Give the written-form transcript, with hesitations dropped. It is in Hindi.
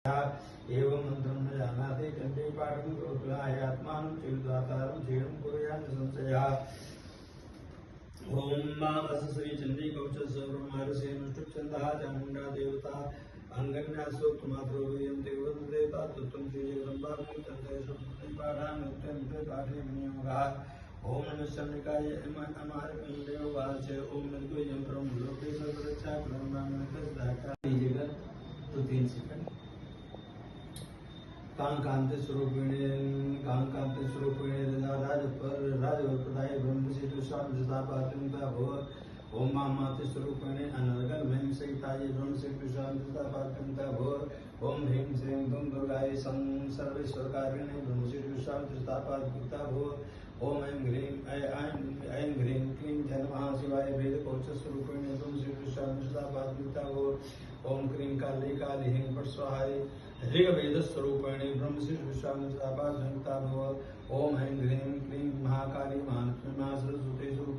एवं मंत्रं न जानाति कंठे पाठं करोतुलाय आत्मानं चिद्वातारं क्षीणं कुर्यात् संशयः। ओम मामस श्री चंडी कवच ब्रह्मर्षि अनुष्ठुप्छन्दः चामुण्डा देवता अंगन्यासोक्तमात्रोयं देवं देवता तत्त्वं श्री जगदम्बाग्नि तन्त्रेषु पाठान् नित्यं पाठे नियमः। ओम नमस्सन्निकाय अमारकं वाच ओम निर्गुह्यं ब्रह्म लोके सर्वरक्षा ब्रह्मानन्ददाता। लीजिएगा तो 3 सेकंड। कांकांते स्वरूपिणे राजवरप्रदाय ब्रह्मसिद्धि शांतिदापात्मिका भव। ओम मामाते स्वरूपिणे अनर्गल महिम सहिताय ब्रह्मसिद्धि शांतिदापात्मिका भव। ओम ह्रीं श्रीं दुं दुर्गाय सर्वेश्वरकारिणे ब्रह्मसिद्धि शांतिदापात्मिका भव। ओम ऐं ह्रीं क्लीं जय नमः शिवाय वेदकोश स्वरूपिणे ब्रह्मसिद्धि शांतिदापात्मिका भव। ओम क्रीं काली काली ह्रीं फट् स्वाहाय ऋग्वेद स्वरूपिणे ब्रह्मसिद्धि शांतिदापात्मिका भव। ओम ऐं ह्रीं